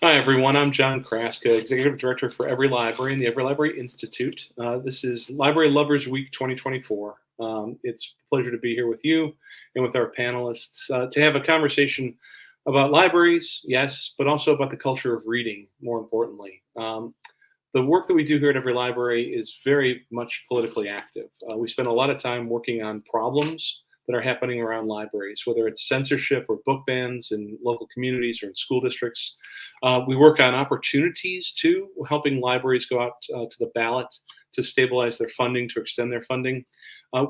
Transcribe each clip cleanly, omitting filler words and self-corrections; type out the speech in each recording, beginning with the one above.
Hi, everyone. I'm John Kraska, Executive Director for EveryLibrary and the EveryLibrary Institute. This is Library Lovers Week 2024. It's a pleasure to be here with you and with our panelists to have a conversation about libraries, yes, but also about the culture of reading, more importantly. The work that we do here at EveryLibrary is very much politically active. We spend a lot of time working on problems that are happening around libraries, whether it's censorship or book bans in local communities or in school districts. We work on opportunities too, helping libraries go out to the ballot to stabilize their funding, to extend their funding.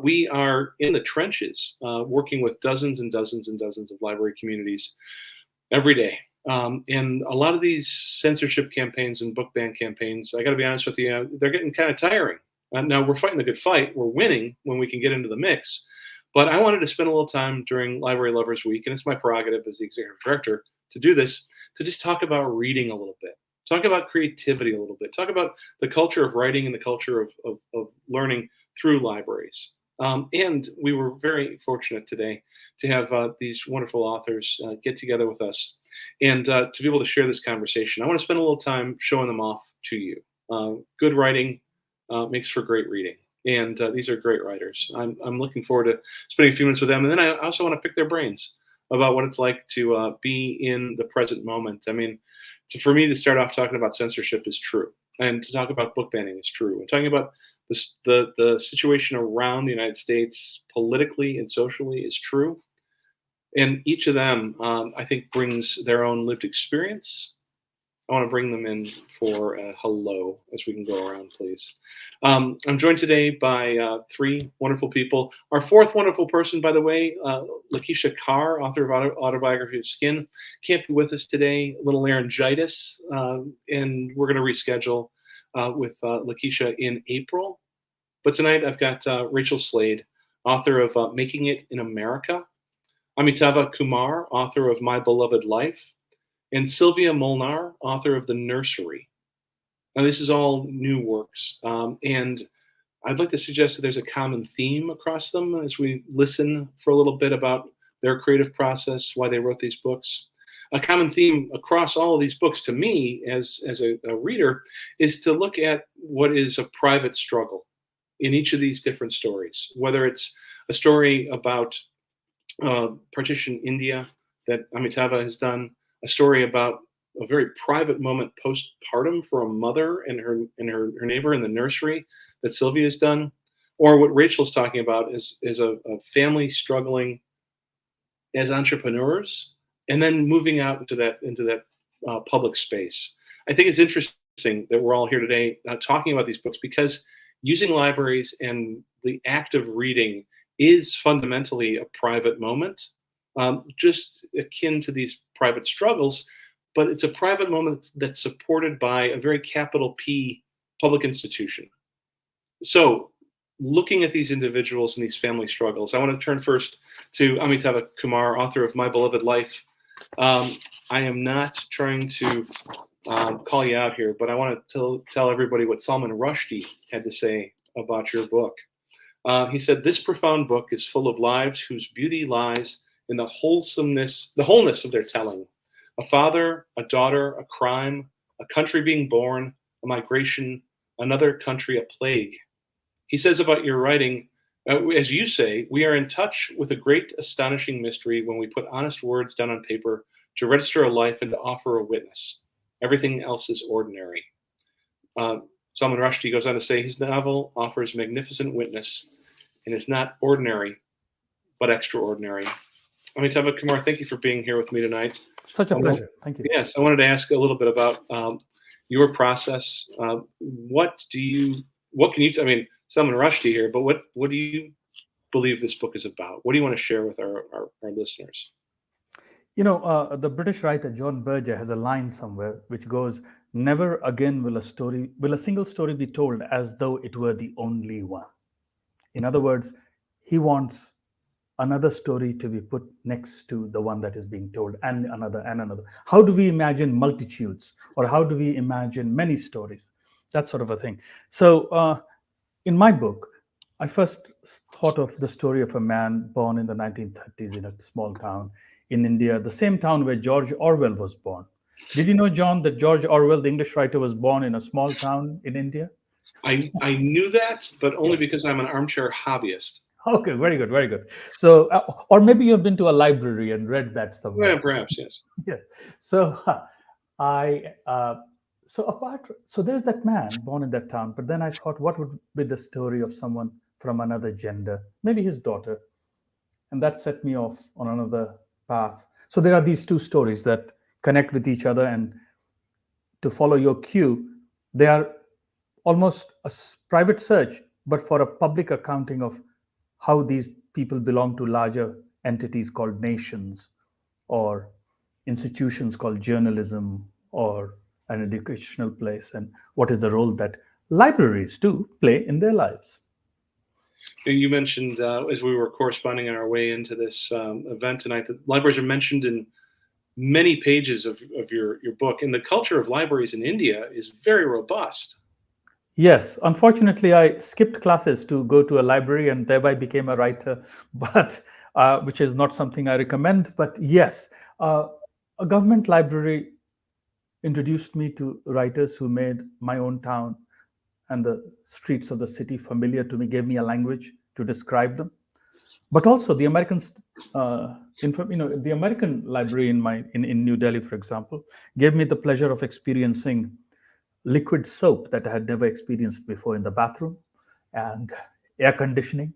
We are in the trenches, working with dozens and dozens and dozens of library communities every day. And a lot of these censorship campaigns and book ban campaigns, I got to be honest with you, they're getting kind of tiring. Now we're fighting the good fight. We're winning when we can get into the mix. But I wanted to spend a little time during Library Lovers Week, and it's my prerogative as the executive director to do this, to just talk about reading a little bit, talk about creativity a little bit, talk about the culture of writing and the culture of learning through libraries. And we were very fortunate today to have these wonderful authors get together with us and to be able to share this conversation. I want to spend a little time showing them off to you. Good writing makes for great reading. And these are great writers. I'm looking forward to spending a few minutes with them. And then I also want to pick their brains about what it's like to be in the present moment. I mean, for me to start off talking about censorship is true. And to talk about book banning is true. And talking about the situation around the United States politically and socially is true. And each of them, I think, brings their own lived experience. I want to bring them in for a hello as we can go around, please. I'm joined today by three wonderful people. Our fourth wonderful person, by the way, Lakiesha Carr, author of Autobiography of Skin, can't be with us today, a little laryngitis, and we're going to reschedule with Lakiesha in April. But tonight I've got Rachel Slade, author of Making It in America, Amitava Kumar, author of My Beloved Life, and Szilvia Molnar, author of The Nursery. Now, this is all new works, and I'd like to suggest that there's a common theme across them as we listen for a little bit about their creative process, why they wrote these books. A common theme across all of these books, to me, as a reader, is to look at what is a private struggle in each of these different stories, whether it's a story about partition India that Amitava has done, a story about a very private moment postpartum for a mother and her neighbor in the nursery that Szilvia has done, or what Rachel's talking about is a family struggling as entrepreneurs and then moving out into that public space. I think it's interesting that we're all here today talking about these books because using libraries and the act of reading is fundamentally a private moment, just akin to these private struggles, but it's a private moment that's supported by a very capital P public institution. So looking at these individuals and these family struggles, I want to turn first to Amitava Kumar, author of My Beloved Life. I am not trying to call you out here, but I want to tell everybody what Salman Rushdie had to say about your book. He said, "This profound book is full of lives whose beauty lies in the wholeness of their telling. A father, a daughter, a crime, a country being born, a migration, another country, a plague." He says about your writing, as you say, we are in touch with a great, astonishing mystery when we put honest words down on paper to register a life and to offer a witness. Everything else is ordinary. Salman Rushdie goes on to say his novel offers magnificent witness and is not ordinary, but extraordinary. Amitava Kumar, thank you for being here with me tonight. Such a pleasure. Thank you. Yes, I wanted to ask a little bit about your process. What can you? I mean, Salman Rushdie here, but what do you believe this book is about? What do you want to share with our listeners? You know, the British writer John Berger has a line somewhere which goes, "Never again will a single story be told as though it were the only one." In other words, he wants another story to be put next to the one that is being told, and another and another. How do we imagine multitudes, or how do we imagine many stories? That sort of a thing. So in my book, I first thought of the story of a man born in the 1930s in a small town in India, the same town where George Orwell was born. Did you know, John, that George Orwell, the English writer, was born in a small town in India? I knew that, but only because I'm an armchair hobbyist. Okay, very good, very good. So, or maybe you've been to a library and read that somewhere. Yeah, perhaps, yes. Yes. So, I so there's that man born in that town. But then I thought, what would be the story of someone from another gender, maybe his daughter, and that set me off on another path. So there are these two stories that connect with each other, and to follow your cue, they are almost a private search, but for a public accounting of how these people belong to larger entities called nations, or institutions called journalism, or an educational place, and what is the role that libraries do play in their lives. You mentioned as we were corresponding on our way into this event tonight that libraries are mentioned in many pages of your book, and the culture of libraries in India is very robust. Yes, unfortunately, I skipped classes to go to a library and thereby became a writer, but which is not something I recommend. But yes, a government library introduced me to writers who made my own town and the streets of the city familiar to me, gave me a language to describe them. But also the the American library in New Delhi, for example, gave me the pleasure of experiencing liquid soap that I had never experienced before in the bathroom, and air conditioning.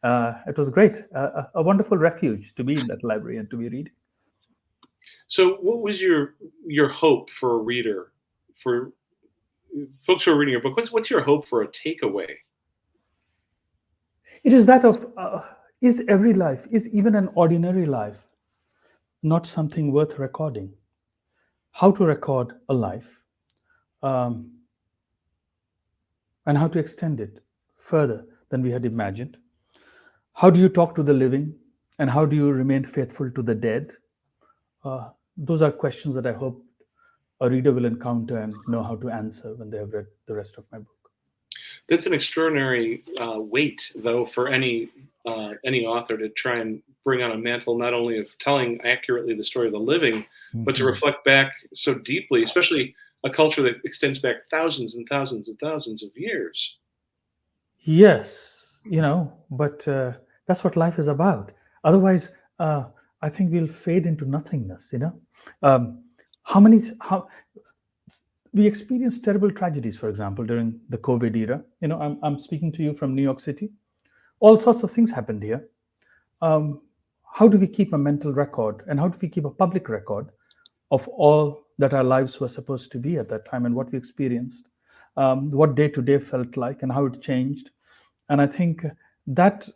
It was great, a wonderful refuge to be in that library and to be reading. So, what was your hope for a reader, for folks who are reading your book? What's your hope for a takeaway? It is that of is every life, is even an ordinary life, not something worth recording? How to record a life, and how to extend it further than we had imagined. How do you talk to the living, and how do you remain faithful to the dead? Those are questions that I hope a reader will encounter and know how to answer when they have read the rest of my book. That's an extraordinary weight, though, for any author to try and bring on a mantle not only of telling accurately the story of the living, but to reflect back so deeply, especially a culture that extends back thousands and thousands and thousands of years. Yes, but that's what life is about. Otherwise, I think we'll fade into nothingness. How we experienced terrible tragedies, for example, during the COVID era. I'm speaking to you from New York City. All sorts of things happened here. How do we keep a mental record, and how do we keep a public record of all that our lives were supposed to be at that time, and what we experienced, what day to day felt like, and how it changed? And I think that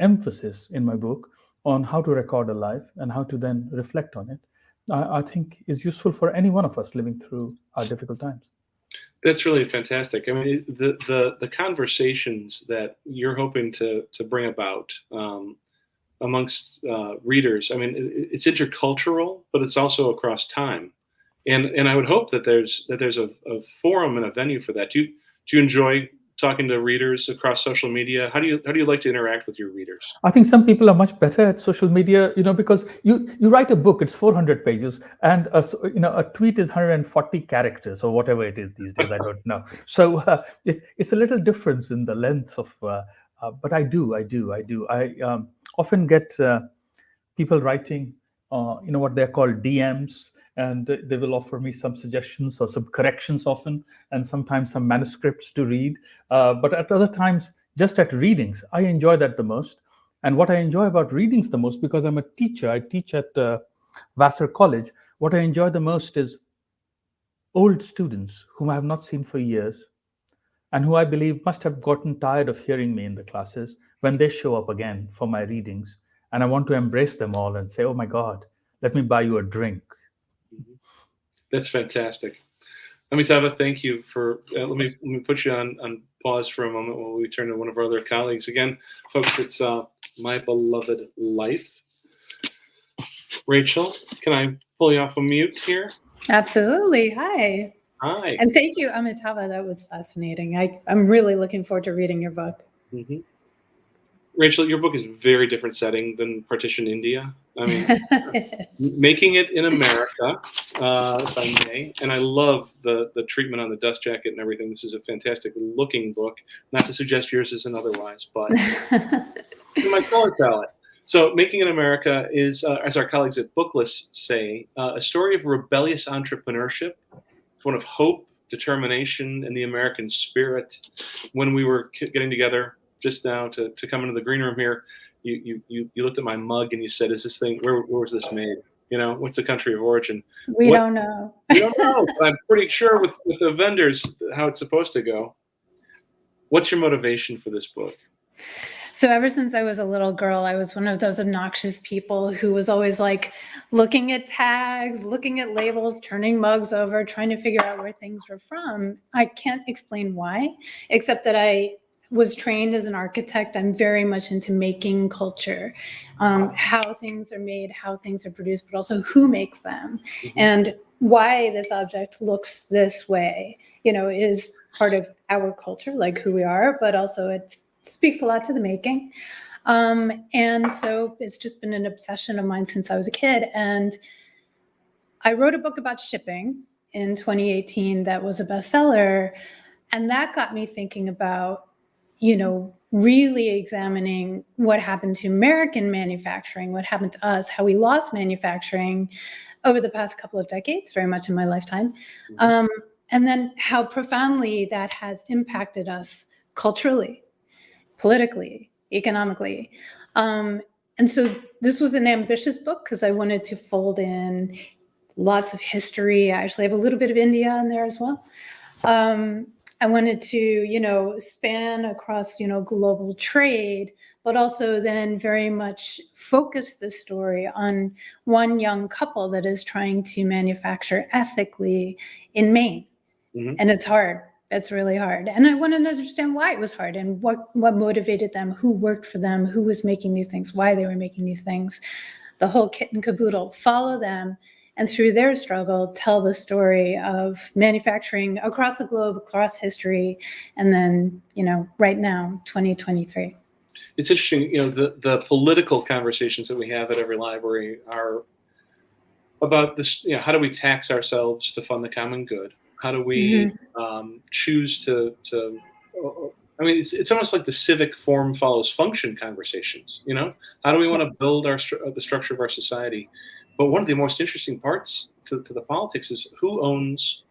emphasis in my book on how to record a life and how to then reflect on it, I think is useful for any one of us living through our difficult times. That's really fantastic. I mean, the conversations that you're hoping to bring about amongst readers, I mean, it's intercultural, but it's also across time, and I would hope that there's a forum and a venue for that. Do you enjoy talking to readers across social media? How do you like to interact with your readers? I think some people are much better at social media, because you write a book, it's 400 pages, and a tweet is 140 characters or whatever it is these days. I don't know. So it's a little difference in the length of, but I do. I often get people writing, what they're called DMs, and they will offer me some suggestions or some corrections often, and sometimes some manuscripts to read. But at other times, just at readings, I enjoy that the most. And what I enjoy about readings the most, because I'm a teacher, I teach at Vassar College, what I enjoy the most is old students whom I have not seen for years, and who I believe must have gotten tired of hearing me in the classes, when they show up again for my readings. And I want to embrace them all and say, oh my God, let me buy you a drink. That's fantastic. Amitava, thank you for. Let me put you on pause for a moment while we turn to one of our other colleagues. Again, folks, it's My Beloved Life. Rachel, can I pull you off of mute here? Absolutely. Hi. Hi. And thank you, Amitava. That was fascinating. I'm really looking forward to reading your book. Mm-hmm. Rachel, your book is very different setting than Partition India. I mean, making it in America, if I may. And I love the treatment on the dust jacket and everything. This is a fantastic looking book. Not to suggest yours isn't otherwise, but my color palette. So Making it in America is, as our colleagues at Booklist say, a story of rebellious entrepreneurship. It's one of hope, determination, and the American spirit. When we were getting together just now to come into the green room here, you looked at my mug and you said, "Is this thing where was this made? You know, what's the country of origin?" We don't know. We don't know. But I'm pretty sure with the vendors how it's supposed to go. What's your motivation for this book? So ever since I was a little girl, I was one of those obnoxious people who was always like looking at tags, looking at labels, turning mugs over, trying to figure out where things were from. I can't explain why, except that I was trained as an architect. I'm very much into making culture, how things are made, how things are produced, but also who makes them. Mm-hmm. And why this object looks this way, is part of our culture, like who we are, but also it speaks a lot to the making. And so it's just been an obsession of mine since I was a kid. And I wrote a book about shipping in 2018 that was a bestseller. And that got me thinking about, really examining what happened to American manufacturing, what happened to us, how we lost manufacturing over the past couple of decades, very much in my lifetime. Mm-hmm. And then how profoundly that has impacted us culturally, politically, economically. And so this was an ambitious book because I wanted to fold in lots of history. I actually have a little bit of India in there as well. I wanted to, span across, global trade, but also then very much focus the story on one young couple that is trying to manufacture ethically in Maine. Mm-hmm. And it's hard. It's really hard. And I wanted to understand why it was hard and what motivated them, who worked for them, who was making these things, why they were making these things, the whole kit and caboodle. Follow them. And through their struggle, tell the story of manufacturing across the globe, across history, and then, right now, 2023. It's interesting, the political conversations that we have at EveryLibrary are about this, how do we tax ourselves to fund the common good? How do we choose to I mean, it's almost like the civic form follows function conversations, How do we want to build the structure of our society? But one of the most interesting parts to the politics is who owns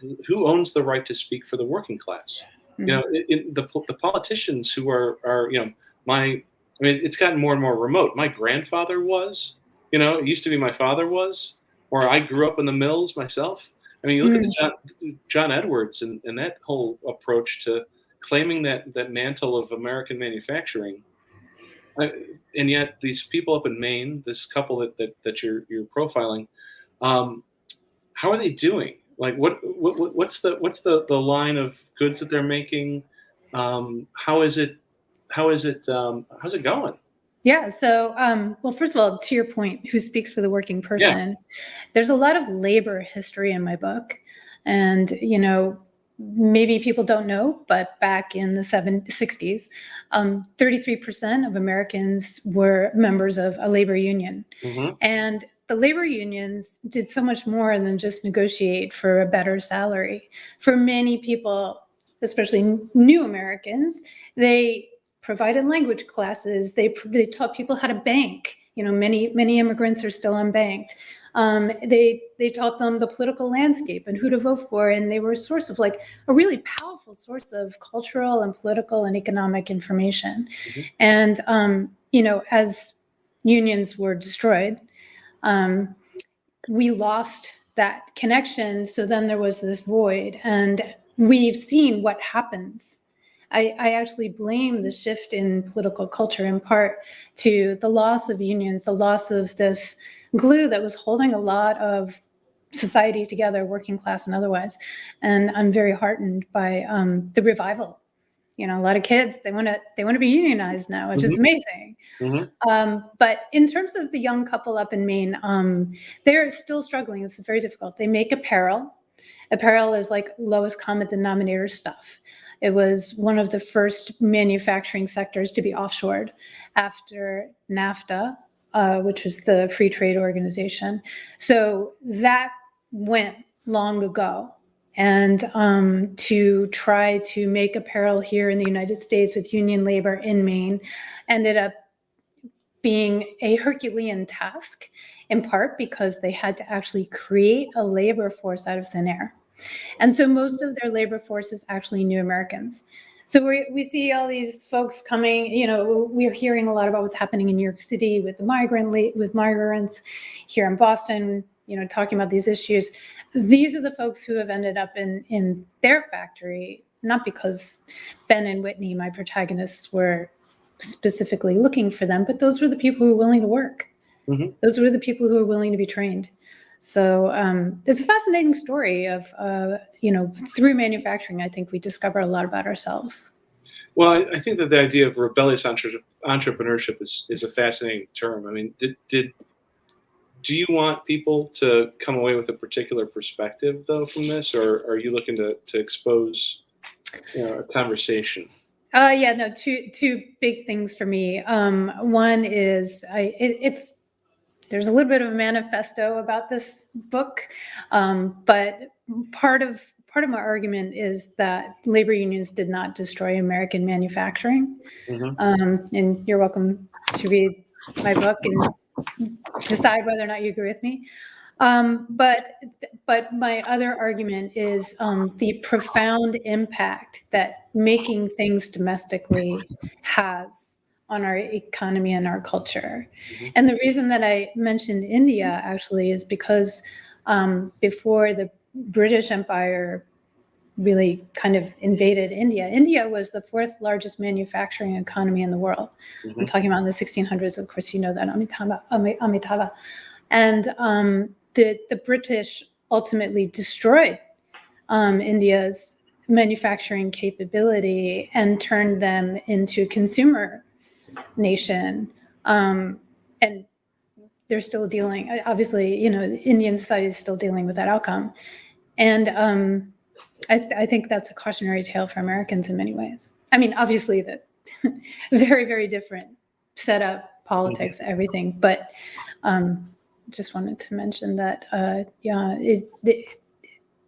the right to speak for the working class. Mm-hmm. The politicians who are it's gotten more and more remote. My grandfather was, it used to be my father was, or I grew up in the mills myself. I mean, you look at John Edwards and that whole approach to claiming that mantle of American manufacturing. And yet these people up in Maine, this couple that you're profiling, how are they doing? Like what's the line of goods that they're making? How's it going? Yeah. So, well, first of all, to your point, who speaks for the working person? Yeah. There's a lot of labor history in my book, and maybe people don't know, but back in the 60s, 33% of Americans were members of a labor union. Mm-hmm. And the labor unions did so much more than just negotiate for a better salary. For many people, especially new Americans, they provided language classes. They taught people how to bank. Many immigrants are still unbanked. They taught them the political landscape and who to vote for, and they were a source of a really powerful source of cultural and political and economic information. Mm-hmm. And as unions were destroyed, we lost that connection. So then there was this void, and we've seen what happens. I actually blame the shift in political culture in part to the loss of unions, the loss of this glue that was holding a lot of society together, working class and otherwise. And I'm very heartened by the revival. A lot of kids, they want to be unionized now, which is amazing. Mm-hmm. But in terms of the young couple up in Maine, they're still struggling. It's very difficult. They make apparel. Apparel is like lowest common denominator stuff. It was one of the first manufacturing sectors to be offshored after NAFTA, which was the free trade organization. So that went long ago. And to try to make apparel here in the United States with union labor in Maine ended up being a Herculean task, in part because they had to actually create a labor force out of thin air. And so most of their labor force is actually new Americans. So we see all these folks coming, we're hearing a lot about what's happening in New York City with migrants here in Boston, talking about these issues. These are the folks who have ended up in their factory, not because Ben and Whitney, my protagonists, were specifically looking for them, but those were the people who were willing to work. Mm-hmm. Those were the people who were willing to be trained. So it's a fascinating story of, through manufacturing, I think we discover a lot about ourselves. Well, I think that the idea of rebellious entrepreneurship is a fascinating term. I mean, do you want people to come away with a particular perspective, though, from this, or are you looking to expose, a conversation? Two big things for me. One is there's a little bit of a manifesto about this book, but part of my argument is that labor unions did not destroy American manufacturing. Mm-hmm. And you're welcome to read my book and decide whether or not you agree with me. But my other argument is the profound impact that making things domestically has on our economy and our culture. Mm-hmm. And the reason that I mentioned India actually is because before the British Empire really kind of invaded India was the fourth largest manufacturing economy in the world. Mm-hmm. I'm talking about in the 1600s, of course, you know that, Amitava. And the British ultimately destroyed India's manufacturing capability and turned them into a consumer nation. And they're still dealing, obviously, Indian society is still dealing with that outcome. And I think that's a cautionary tale for Americans in many ways. I mean, obviously, the very, very different setup, politics, mm-hmm. everything. But just wanted to mention that,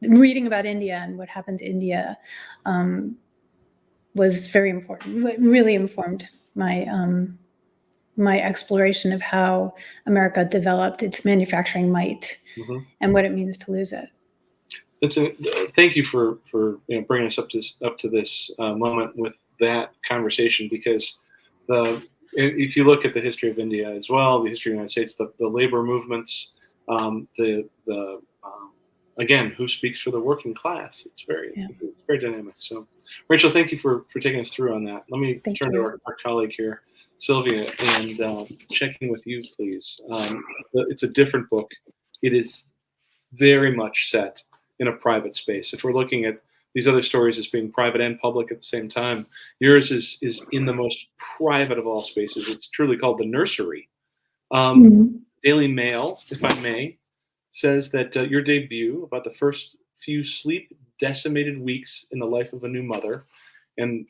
reading about India and what happened to India was very important. It really informed my my exploration of how America developed its manufacturing might, mm-hmm. and what it means to lose it. Thank you for bringing us up to this moment with that conversation, because if you look at the history of India as well, the history of the United States, the labor movements, again, who speaks for the working class? It's very dynamic. So, Rachel, thank you for taking us through on that. Let me turn to our colleague here, Szilvia, and checking with you, please. It's a different book. It is very much set in a private space. If we're looking at these other stories as being private and public at the same time, yours is in the most private of all spaces. It's truly called the Nursery. Mm-hmm. Daily Mail, if I may, says that your debut about the first few sleep-decimated weeks in the life of a new mother, and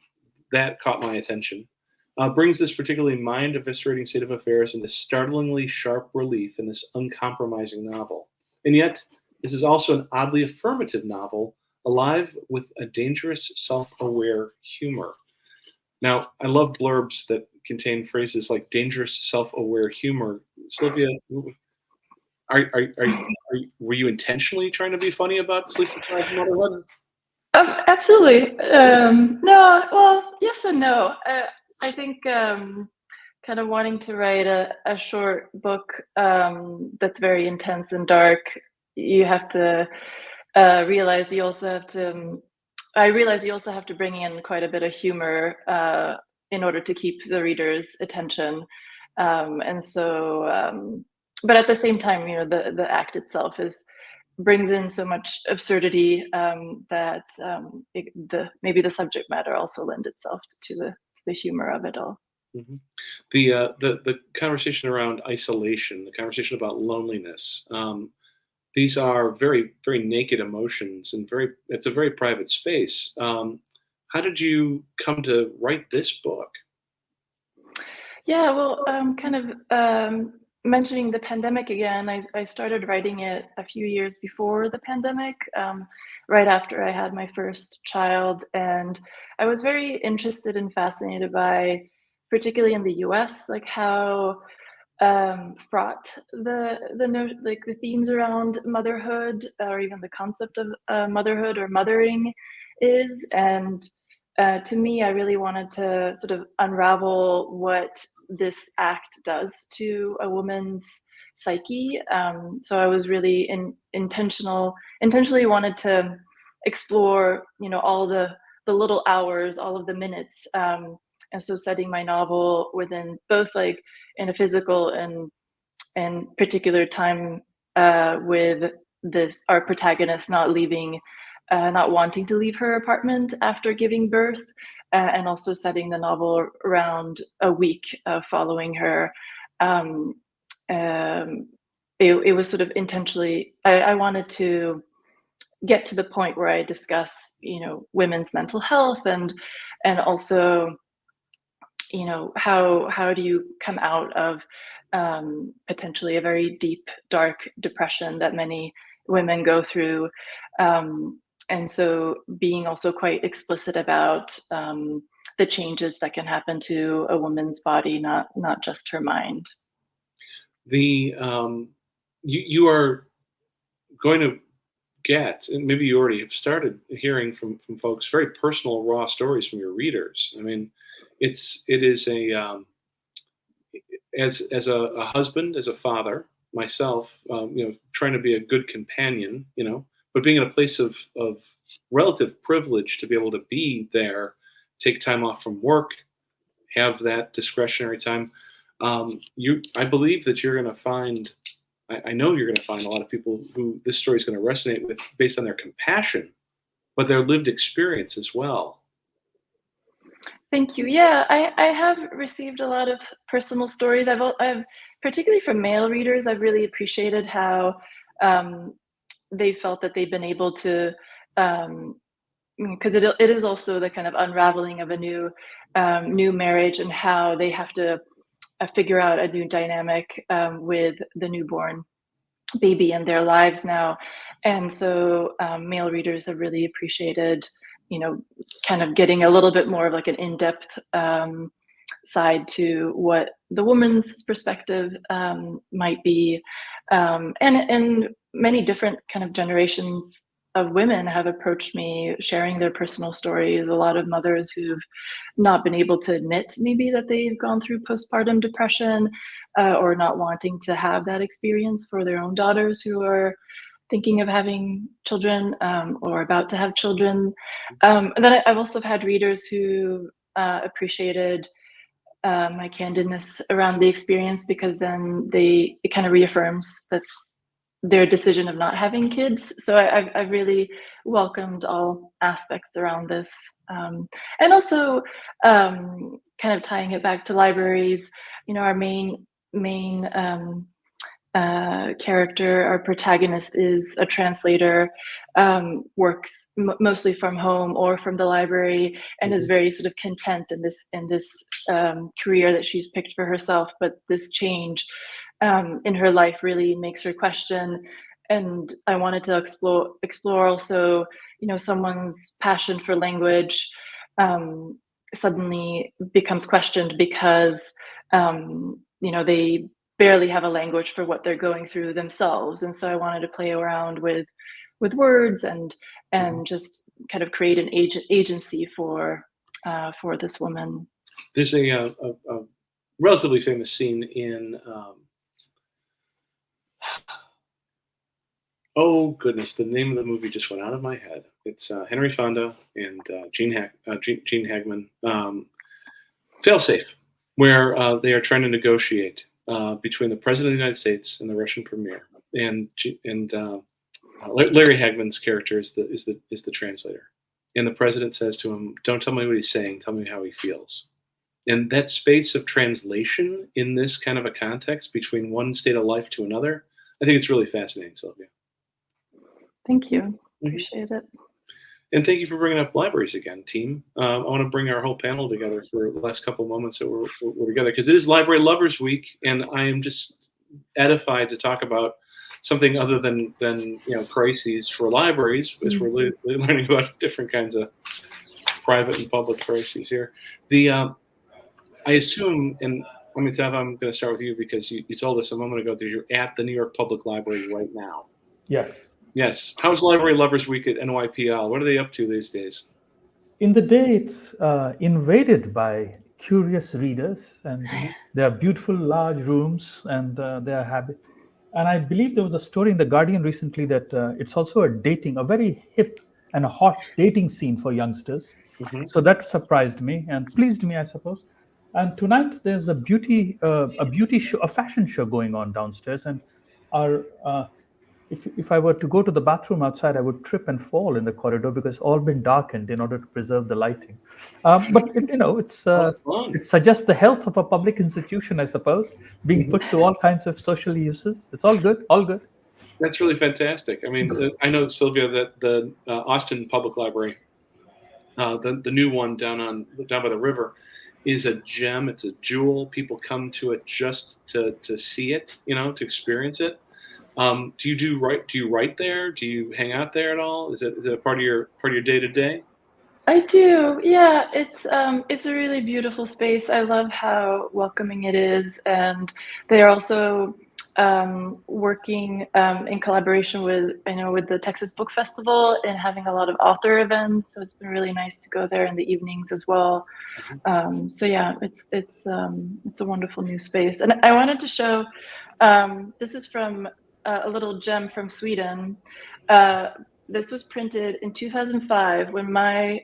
that caught my attention, brings this particularly mind-eviscerating state of affairs into startlingly sharp relief in this uncompromising novel. And yet, this is also an oddly affirmative novel, alive with a dangerous, self-aware humor. Now, I love blurbs that contain phrases like dangerous, self-aware humor. Szilvia, were you intentionally trying to be funny about sleep-deprived motherhood? Absolutely. No, well, yes and no. I think kind of wanting to write a short book that's very intense and dark, you have to realize you also have to. I realize you also have to bring in quite a bit of humor in order to keep the reader's attention, and so. But at the same time, the act itself brings in so much absurdity that maybe the subject matter also lends itself to the humor of it all. Mm-hmm. The conversation around isolation, the conversation about loneliness. these are very, very naked emotions, and it's a very private space. How did you come to write this book? Yeah, well, kind of mentioning the pandemic again, I started writing it a few years before the pandemic, right after I had my first child. And I was very interested and fascinated by, particularly in the US, like how fraught the themes around motherhood, or even the concept of motherhood or mothering is. And to me, I really wanted to sort of unravel what this act does to a woman's psyche. So I was really intentionally wanted to explore, all the little hours, all of the minutes. And so setting my novel within both like in a physical and particular time, with our protagonist not wanting to leave her apartment after giving birth, and also setting the novel around a week following her. Um, it was sort of intentionally, I wanted to get to the point where I discuss, women's mental health, and also, how do you come out of potentially a very deep, dark depression that many women go through. And so being also quite explicit about the changes that can happen to a woman's body, not just her mind. The you are going to get, and maybe you already have started hearing from folks, very personal, raw stories from your readers. I mean, it is as a husband, as a father myself, trying to be a good companion, but being in a place of relative privilege to be able to be there, take time off from work, have that discretionary time. I believe that you're going to find, I know you're going to find a lot of people who this story is going to resonate with based on their compassion, but their lived experience as well. Thank you. Yeah, I have received a lot of personal stories. I've particularly from male readers, I've really appreciated how they felt that they've been able to, because it is also the kind of unraveling of a new marriage, and how they have to figure out a new dynamic with the newborn baby in their lives now. And so male readers have really appreciated, kind of getting a little bit more of like an in-depth side to what the woman's perspective might be. And many different kind of generations of women have approached me sharing their personal stories. A lot of mothers who've not been able to admit maybe that they've gone through postpartum depression, or not wanting to have that experience for their own daughters who are thinking of having children, or about to have children. And then I've also had readers who appreciated my candidness around the experience, because then it kind of reaffirms that their decision of not having kids. So I've really welcomed all aspects around this. And also kind of tying it back to libraries, our main character, our protagonist, is a translator, works mostly from home or from the library, and is very sort of content in this career that she's picked for herself. But this change in her life really makes her question. And I wanted to explore also, someone's passion for language suddenly becomes questioned because they barely have a language for what they're going through themselves. And so I wanted to play around with words and just kind of create an agency for this woman. There's a relatively famous scene in oh goodness, the name of the movie just went out of my head. It's Henry Fonda and Gene Hackman, Failsafe, where they are trying to negotiate between the President of the United States and the Russian Premier, and Larry Hagman's character is the translator, and the President says to him, "Don't tell me what he's saying. Tell me how he feels." And that space of translation in this kind of a context between one state of life to another, I think it's really fascinating, Szilvia. Thank you. Appreciate it. And thank you for bringing up libraries again, team. I want to bring our whole panel together for the last couple of moments that we're together, because it is Library Lovers Week, and I am just edified to talk about something other than crises for libraries, as we're learning about different kinds of private and public crises here. I assume, and Amitava, I'm going to start with you because you told us a moment ago that you're at the New York Public Library right now. Yes. Yes. How's Library Lovers Week at NYPL? What are they up to these days? In the day, it's invaded by curious readers, and there are beautiful large rooms, and they are happy. And I believe there was a story in The Guardian recently that it's also a very hip and a hot dating scene for youngsters. So that surprised me and pleased me, I suppose. And tonight there's a beauty show, a fashion show going on downstairs, and our if I were to go to the bathroom outside, I would trip and fall in the corridor because all been darkened in order to preserve the lighting. But it suggests the health of a public institution, I suppose, being put to all kinds of social uses. It's all good, all good. That's really fantastic. I mean, I know, Szilvia, that the Austin Public Library, the new one down by the river, is a gem. It's a jewel. People come to it just to see it, to experience it. Do you write there? Do you hang out there at all? Is it a part of your day to day? I do. Yeah, it's a really beautiful space. I love how welcoming it is, and they are also working in collaboration with the Texas Book Festival and having a lot of author events. So it's been really nice to go there in the evenings as well. So yeah, it's a wonderful new space, and I wanted to show. This is from a little gem from Sweden. This was printed in 2005 when my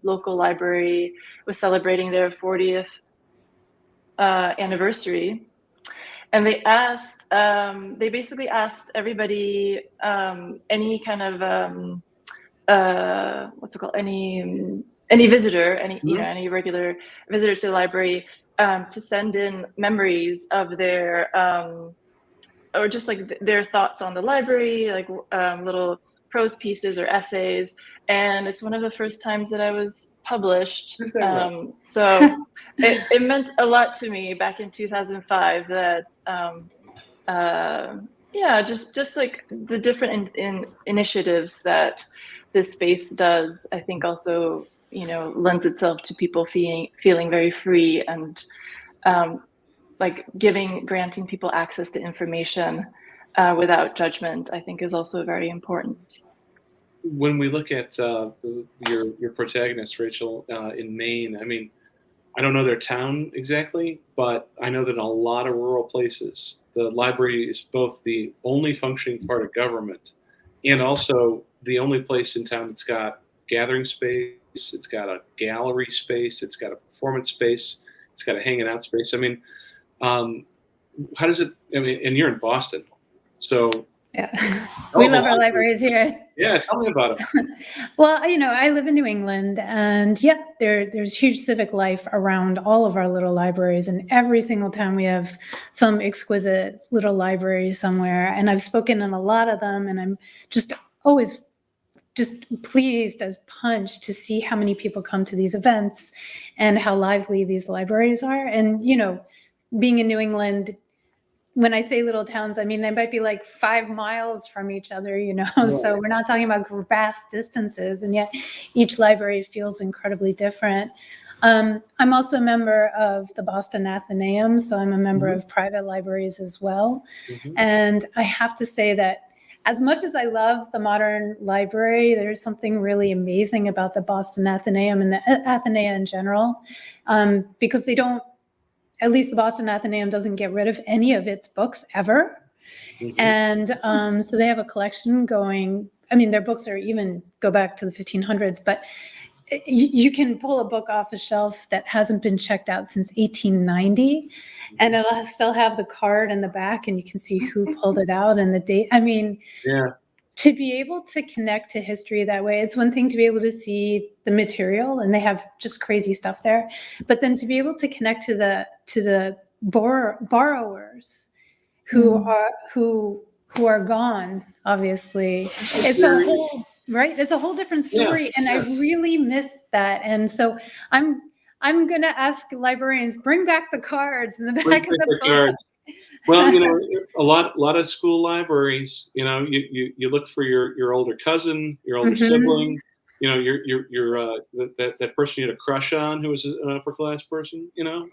local library was celebrating their 40th anniversary. And they basically asked everybody, any kind of, any visitor, any regular visitor to the library, to send in memories of their, or just like their thoughts on the library, like little prose pieces or essays. And it's one of the first times that I was published. So it meant a lot to me back in 2005 that, just like the different initiatives that this space does, I think also, lends itself to people feeling very free and like granting people access to information without judgment, I think is also very important. When we look at your protagonist, Rachel, in Maine, I mean, I don't know their town exactly, but I know that in a lot of rural places, the library is both the only functioning part of government and also the only place in town that's got gathering space, it's got a gallery space, it's got a performance space, it's got a hanging out space. I mean, how does it, and you're in Boston, so. Yeah, we love our libraries here. Yeah, tell me about it. Well, I live in New England, and there's huge civic life around all of our little libraries. In every single town, we have some exquisite little library somewhere. And I've spoken in a lot of them, and I'm just always just pleased as punch to see how many people come to these events and how lively these libraries are. And, being in New England, when I say little towns, I mean, they might be like 5 miles from each other, Right. So we're not talking about vast distances, and yet each library feels incredibly different. I'm also a member of the Boston Athenaeum, so I'm a member of private libraries as well. And I have to say that as much as I love the modern library, there's something really amazing about the Boston Athenaeum and the Athenaea in general, because they don't, at least the Boston Athenaeum doesn't get rid of any of its books ever. And so they have a collection going. I mean, their books are even go back to the 1500s, but you can pull a book off a shelf that hasn't been checked out since 1890, and it'll still have the card in the back, and you can see who pulled it out and the date. I mean, to be able to connect to history that way, it's one thing to be able to see the material, and they have just crazy stuff there, but then to be able to connect to the borrowers who are gone obviously. It's a whole, right? It's a whole different story. And I really miss that. And so I'm going to ask librarians, bring back the cards in the back of the book. Cards. Well, you know, a lot of school libraries, you know, you look for your older cousin, your older sibling, you know, that person you had a crush on who was an upper class person, you know.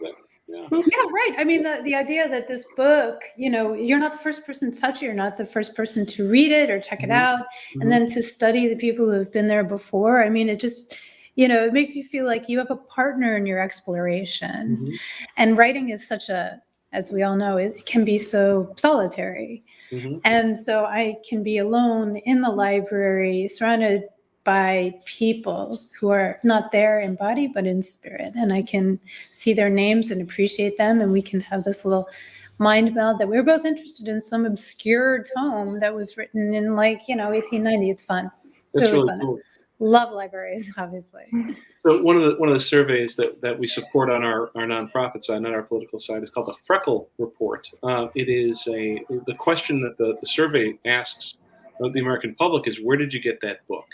Yeah, right. I mean, the idea that this book, you know, you're not the first person to touch it, you're not the first person to read it or check it out, and then to study the people who have been there before. I mean, it just, you know, it makes you feel like you have a partner in your exploration. And writing is such a, as we all know, it can be so solitary. And so I can be alone in the library, surrounded by people who are not there in body, but in spirit. And I can see their names and appreciate them. And we can have this little mind meld that we were both interested in some obscure tome that was written in, like, you know, 1890. It's fun. That's really fun. Cool. Love libraries, obviously. So one of the surveys that we support on our nonprofit side, not our political side, is called the Freckle Report. It is the question that the survey asks of the American public is, where did you get that book?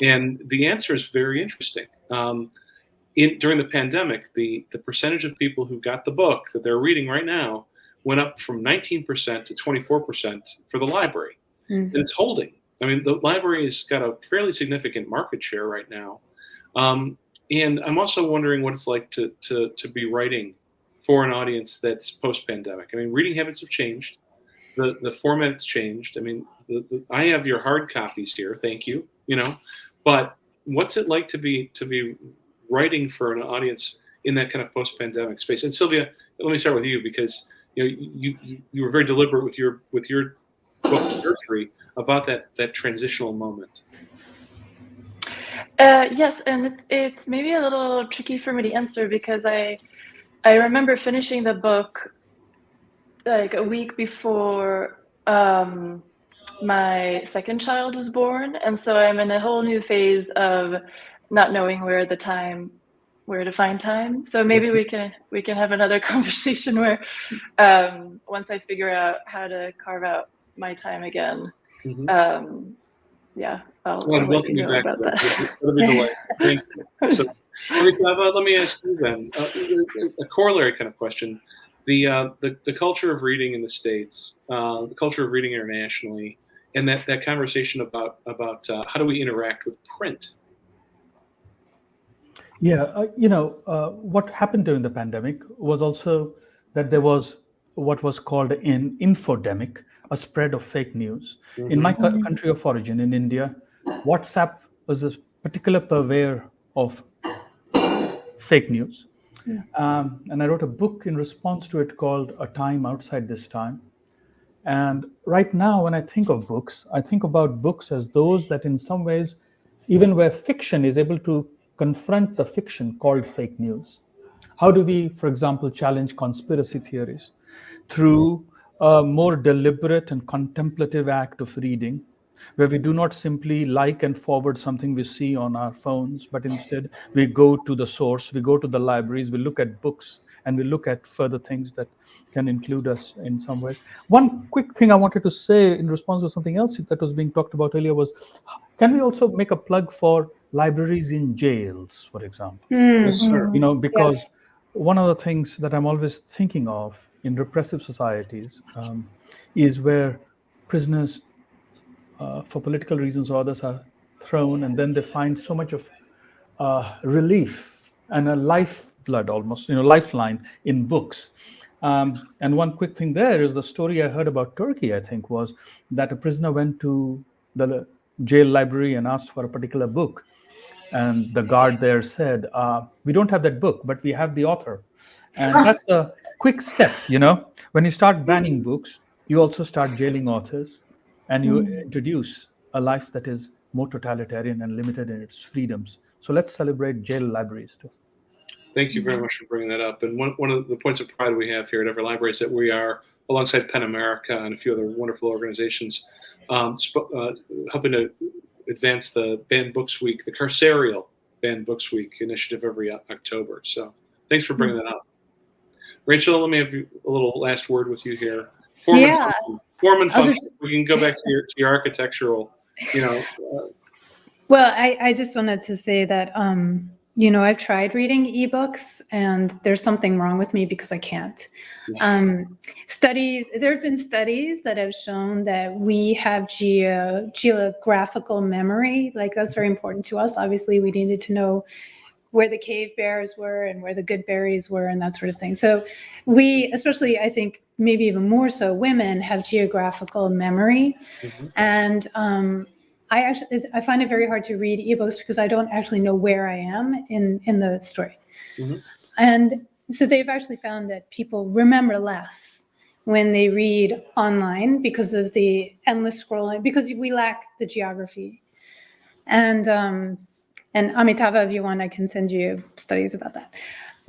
And the answer is very interesting. During the pandemic, the percentage of people who got the book that they're reading right now went up from 19% to 24% for the library. And it's holding. I mean, the library has got a fairly significant market share right now. And I'm also wondering what it's like to be writing for an audience that's post-pandemic. I mean, reading habits have changed. The format's changed. I mean, I have your hard copies here. Thank you. You know, but what's it like to be writing for an audience in that kind of post-pandemic space? And Szilvia, let me start with you, because you know you were very deliberate with your book Nursery about that transitional moment. Yes, and it's maybe a little tricky for me to answer, because I remember finishing the book like a week before my second child was born, and so I'm in a whole new phase of not knowing where to find time. So maybe we can have another conversation where once I figure out how to carve out my time again. Yeah, I'll let you know about that. That'll be delightful. Thank you. So, let me ask you then a corollary kind of question. The culture of reading in the States, the culture of reading internationally, and that conversation about how do we interact with print? Yeah, you know, what happened during the pandemic was also that there was what was called an infodemic, a spread of fake news. In my country of origin, in India, WhatsApp was a particular purveyor of fake news. And I wrote a book in response to it called A Time Outside This Time. And right now, when I think of books, I think about books as those that in some ways, even where fiction is able to confront the fiction called fake news. How do we, for example, challenge conspiracy theories? Through a more deliberate and contemplative act of reading, where we do not simply like and forward something we see on our phones, but instead we go to the source, we go to the libraries, we look at books, and we look at further things that can include us in some ways. One quick thing I wanted to say in response to something else that was being talked about earlier was, can we also make a plug for libraries in jails, for example? Yes, sir. You know, because one of the things that I'm always thinking of in repressive societies is where prisoners, for political reasons or others, are thrown, and then they find so much of relief and a lifeblood, almost, you know, lifeline in books. And one quick thing there is the story I heard about Turkey, I think, was that a prisoner went to the jail library and asked for a particular book. And the guard there said, we don't have that book, but we have the author. And that's a quick step, you know. When you start banning books, you also start jailing authors, and you introduce a life that is more totalitarian and limited in its freedoms. So let's celebrate jail libraries too. Thank you very much for bringing that up. And one of the points of pride we have here at EveryLibrary is that we are, alongside PEN America and a few other wonderful organizations, helping to advance the Banned Books Week, the Carceral Banned Books Week initiative every October. So thanks for bringing that up. Rachel, let me have a little last word with you here. Form and I'll function. just- We can go back to your architectural, Well, I just wanted to say that, I've tried reading ebooks and there's something wrong with me because I can't. There have been studies that have shown that we have geographical memory. Like that's very important to us. Obviously, we needed to know where the cave bears were and where the good berries were and that sort of thing. So we, especially I think maybe even more so, women have geographical memory. And I find it very hard to read ebooks because I don't actually know where I am in the story. And so they've actually found that people remember less when they read online because of the endless scrolling, because we lack the geography. And Amitava, if you want, I can send you studies about that.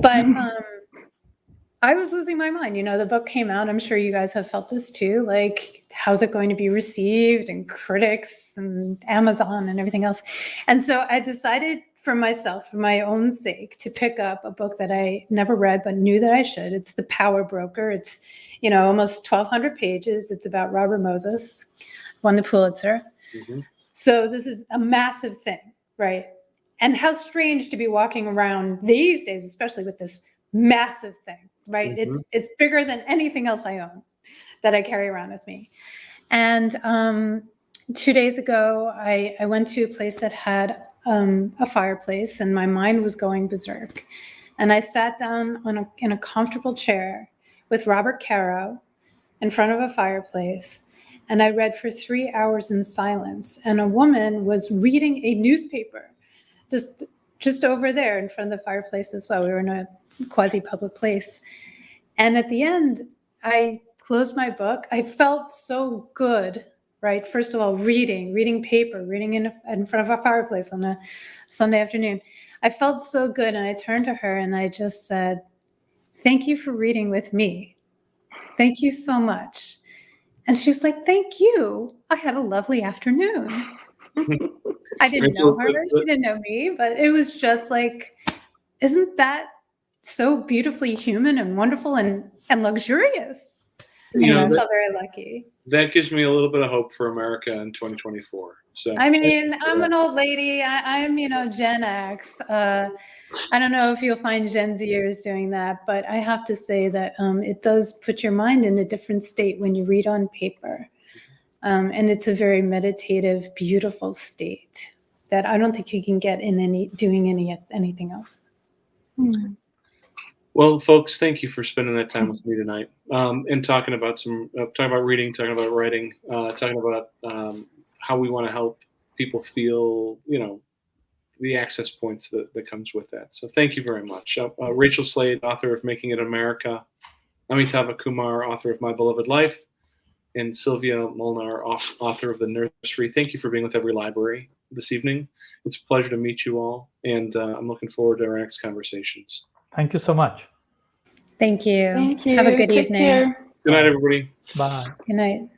But I was losing my mind. The book came out. I'm sure you guys have felt this too. Like, how's it going to be received? And critics and Amazon and everything else. And so I decided for myself, for my own sake, to pick up a book that I never read but knew that I should. It's The Power Broker. It's, almost 1,200 pages. It's about Robert Moses, won the Pulitzer. So this is a massive thing, right? And how strange to be walking around these days, especially with this massive thing, right? It's bigger than anything else I own that I carry around with me. And 2 days ago, I went to a place that had a fireplace, and my mind was going berserk. And I sat down in a comfortable chair with Robert Caro in front of a fireplace, and I read for 3 hours in silence. And a woman was reading a newspaper just over there in front of the fireplace as well. We were in a quasi-public place. And at the end, I closed my book. I felt so good, right? First of all, reading paper, reading in front of a fireplace on a Sunday afternoon. I felt so good. And I turned to her and I just said, "Thank you for reading with me. Thank you so much." And she was like, "Thank you. I had a lovely afternoon." I didn't know her. She didn't know me, but it was just like, isn't that so beautifully human and wonderful and luxurious? I felt very lucky. That gives me a little bit of hope for America in 2024. So I mean, I'm an old lady. I'm Gen X. I don't know if you'll find Gen Zers doing that, but I have to say that it does put your mind in a different state when you read on paper. And it's a very meditative, beautiful state that I don't think you can get in anything else. Well, folks, thank you for spending that time with me tonight and talking about reading, talking about writing, talking about how we want to help people feel, the access points that comes with that. So thank you very much. Rachel Slade, author of Making It America, Amitava Kumar, author of My Beloved Life, and Szilvia Molnar, author of The Nursery. Thank you for being with EveryLibrary this evening. It's a pleasure to meet you all, and I'm looking forward to our next conversations. Thank you so much. Thank you. Thank you. Have a good Take evening. care. Good night, everybody. Bye. Good night.